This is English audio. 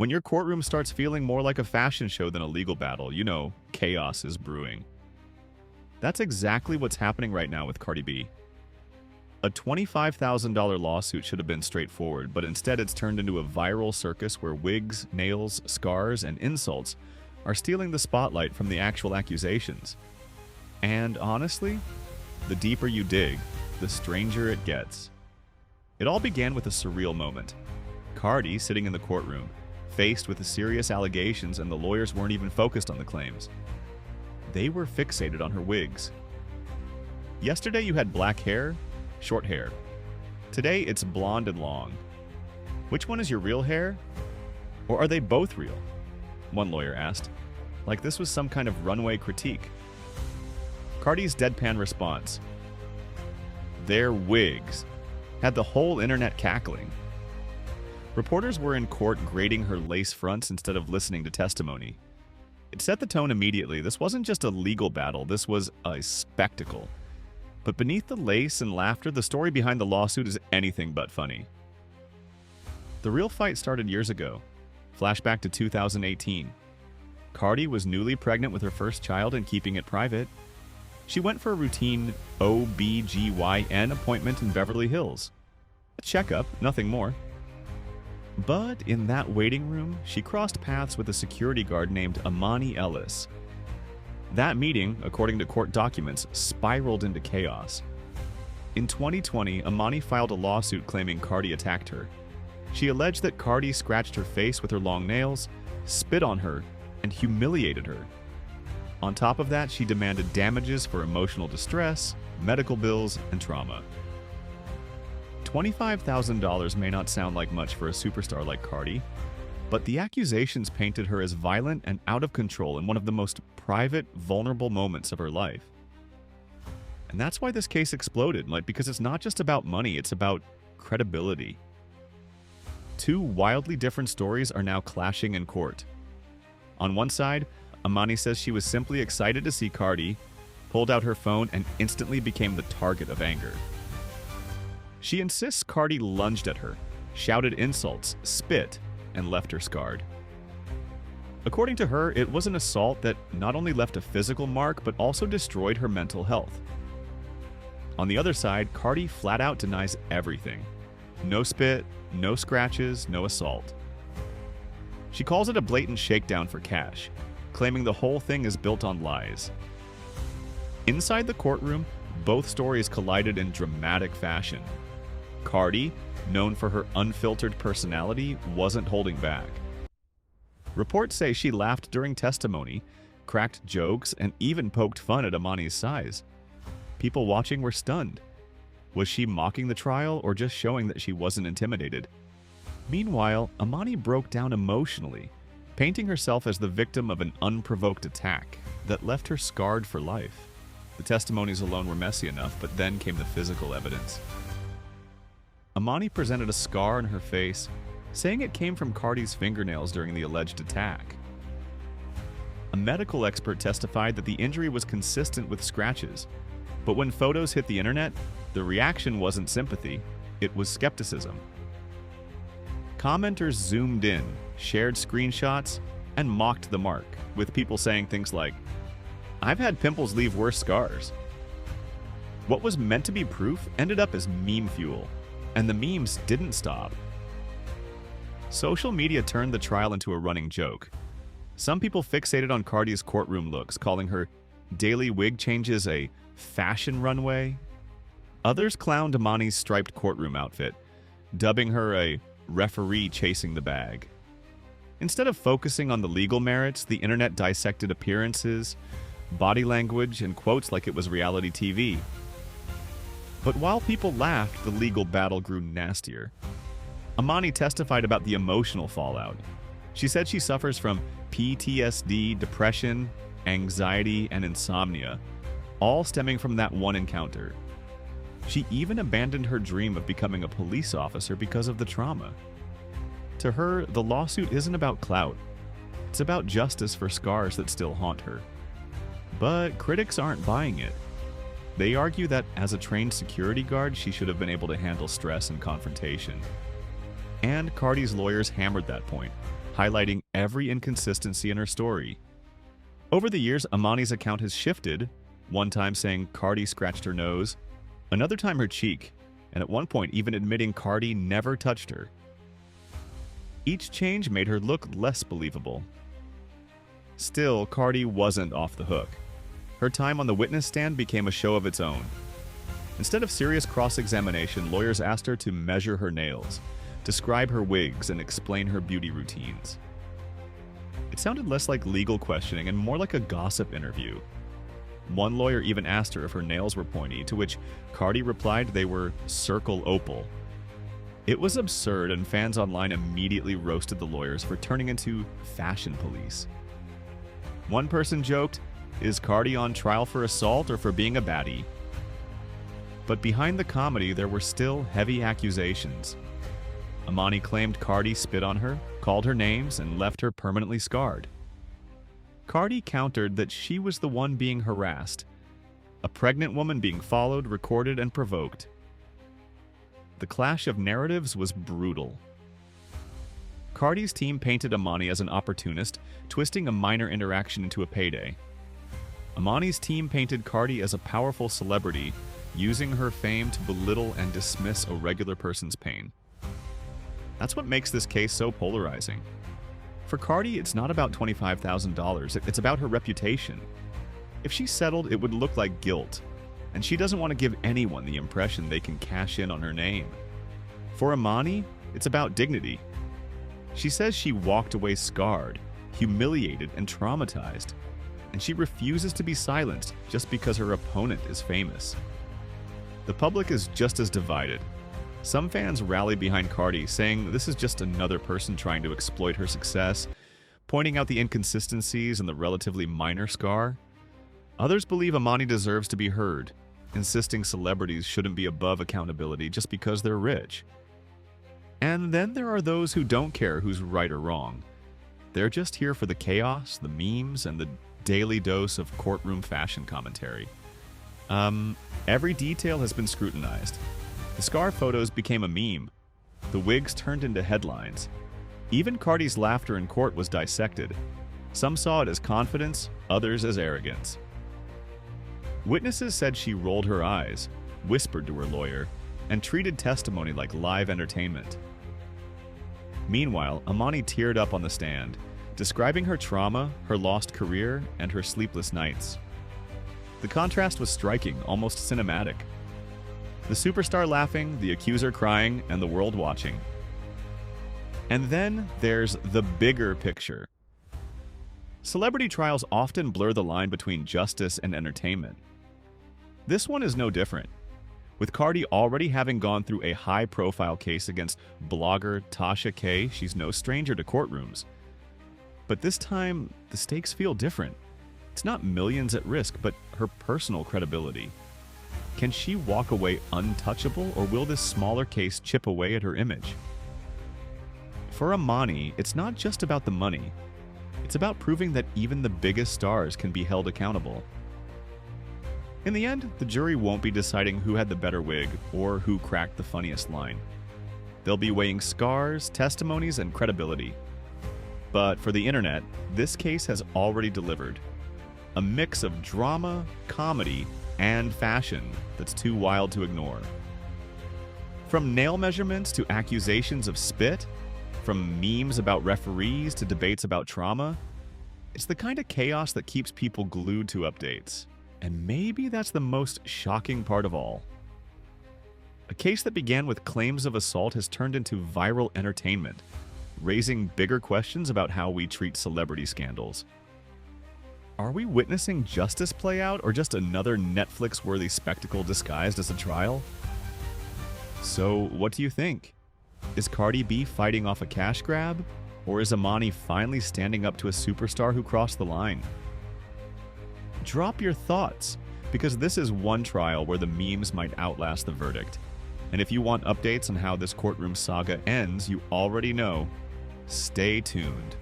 When your courtroom starts feeling more like a fashion show than a legal battle, you know chaos is brewing. That's exactly what's happening right now with Cardi B. A $25,000 lawsuit should have been straightforward, but instead it's turned into a viral circus where wigs, nails, scars, and insults are stealing the spotlight from the actual accusations. And honestly, the deeper you dig, the stranger it gets. It all began with a surreal moment. Cardi sitting in the courtroom, faced with the serious allegations, and the lawyers weren't even focused on the claims. They were fixated on her wigs. Yesterday you had black hair, short hair. Today it's blonde and long. Which one is your real hair? Or are they both real? One lawyer asked, like this was some kind of runway critique. Cardi's deadpan response, "They're wigs," had the whole internet cackling. Reporters were in court grading her lace fronts instead of listening to testimony. It set the tone immediately. This wasn't just a legal battle, this was a spectacle. But beneath the lace and laughter, the story behind the lawsuit is anything but funny. The real fight started years ago. Flashback to 2018. Cardi was newly pregnant with her first child and keeping it private. She went for a routine OB/GYN appointment in Beverly Hills. A checkup, nothing more. But in that waiting room, she crossed paths with a security guard named Amani Ellis. That meeting, according to court documents, spiraled into chaos. In 2020, Amani filed a lawsuit claiming Cardi attacked her. She alleged that Cardi scratched her face with her long nails, spit on her, and humiliated her. On top of that, she demanded damages for emotional distress, medical bills, and trauma. $25,000 may not sound like much for a superstar like Cardi, but the accusations painted her as violent and out of control in one of the most private, vulnerable moments of her life. And that's why this case exploded, because it's not just about money, it's about credibility. Two wildly different stories are now clashing in court. On one side, Amani says she was simply excited to see Cardi, pulled out her phone, and instantly became the target of anger. She insists Cardi lunged at her, shouted insults, spit, and left her scarred. According to her, it was an assault that not only left a physical mark, but also destroyed her mental health. On the other side, Cardi flat out denies everything. No spit, no scratches, no assault. She calls it a blatant shakedown for cash, claiming the whole thing is built on lies. Inside the courtroom, both stories collided in dramatic fashion. Cardi, known for her unfiltered personality, wasn't holding back. Reports say she laughed during testimony, cracked jokes, and even poked fun at Amani's size. People watching were stunned. Was she mocking the trial or just showing that she wasn't intimidated? Meanwhile, Amani broke down emotionally, painting herself as the victim of an unprovoked attack that left her scarred for life. The testimonies alone were messy enough, but then came the physical evidence. Amani presented a scar on her face, saying it came from Cardi's fingernails during the alleged attack. A medical expert testified that the injury was consistent with scratches, but when photos hit the internet, the reaction wasn't sympathy, it was skepticism. Commenters zoomed in, shared screenshots, and mocked the mark, with people saying things like, "I've had pimples leave worse scars." What was meant to be proof ended up as meme fuel, and the memes didn't stop. Social media turned the trial into a running joke. Some people fixated on Cardi's courtroom looks, calling her daily wig changes a fashion runway. Others clowned Amani's striped courtroom outfit, dubbing her a referee chasing the bag. Instead of focusing on the legal merits, the internet dissected appearances, body language, and quotes like it was reality TV. But while people laughed, the legal battle grew nastier. Amani testified about the emotional fallout. She said she suffers from PTSD, depression, anxiety, and insomnia, all stemming from that one encounter. She even abandoned her dream of becoming a police officer because of the trauma. To her, the lawsuit isn't about clout. It's about justice for scars that still haunt her. But critics aren't buying it. They argue that as a trained security guard, she should have been able to handle stress and confrontation. And Cardi's lawyers hammered that point, highlighting every inconsistency in her story. Over the years, Amani's account has shifted, one time saying Cardi scratched her nose, another time her cheek, and at one point even admitting Cardi never touched her. Each change made her look less believable. Still, Cardi wasn't off the hook. Her time on the witness stand became a show of its own. Instead of serious cross-examination, lawyers asked her to measure her nails, describe her wigs, and explain her beauty routines. It sounded less like legal questioning and more like a gossip interview. One lawyer even asked her if her nails were pointy, to which Cardi replied they were circle opal. It was absurd, and fans online immediately roasted the lawyers for turning into fashion police. One person joked, "Is Cardi on trial for assault or for being a baddie?" But behind the comedy, there were still heavy accusations. Amani claimed Cardi spit on her, called her names, and left her permanently scarred. Cardi countered that she was the one being harassed, a pregnant woman being followed, recorded, and provoked. The clash of narratives was brutal. Cardi's team painted Amani as an opportunist, twisting a minor interaction into a payday. Amani's team painted Cardi as a powerful celebrity, using her fame to belittle and dismiss a regular person's pain. That's what makes this case so polarizing. For Cardi, it's not about $25,000, it's about her reputation. If she settled, it would look like guilt, and she doesn't want to give anyone the impression they can cash in on her name. For Amani, it's about dignity. She says she walked away scarred, humiliated, and traumatized, and she refuses to be silenced just because her opponent is famous. The public is just as divided. Some fans rally behind Cardi, saying this is just another person trying to exploit her success, pointing out the inconsistencies and the relatively minor scar. Others believe Amani deserves to be heard, insisting celebrities shouldn't be above accountability just because they're rich. And then there are those who don't care who's right or wrong. They're just here for the chaos, the memes, and the daily dose of courtroom fashion commentary. Every detail has been scrutinized. The scar photos became a meme. The wigs turned into headlines. Even Cardi's laughter in court was dissected. Some saw it as confidence, others as arrogance. Witnesses said she rolled her eyes, whispered to her lawyer, and treated testimony like live entertainment. Meanwhile, Amani teared up on the stand, describing her trauma, her lost career, and her sleepless nights. The contrast was striking, almost cinematic. The superstar laughing, the accuser crying, and the world watching. And then there's the bigger picture. Celebrity trials often blur the line between justice and entertainment. This one is no different, with Cardi already having gone through a high-profile case against blogger Tasha K. She's no stranger to courtrooms. But this time, the stakes feel different. It's not millions at risk, but her personal credibility. Can she walk away untouchable, or will this smaller case chip away at her image? For Amani, it's not just about the money. It's about proving that even the biggest stars can be held accountable. In the end, the jury won't be deciding who had the better wig or who cracked the funniest line. They'll be weighing scars, testimonies, and credibility. But for the internet, this case has already delivered. A mix of drama, comedy, and fashion that's too wild to ignore. From nail measurements to accusations of spit, from memes about referees to debates about trauma, it's the kind of chaos that keeps people glued to updates. And maybe that's the most shocking part of all. A case that began with claims of assault has turned into viral entertainment, raising bigger questions about how we treat celebrity scandals. Are we witnessing justice play out, or just another Netflix-worthy spectacle disguised as a trial? So, what do you think? Is Cardi B fighting off a cash grab? Or is Amani finally standing up to a superstar who crossed the line? Drop your thoughts, because this is one trial where the memes might outlast the verdict. And if you want updates on how this courtroom saga ends, you already know. Stay tuned.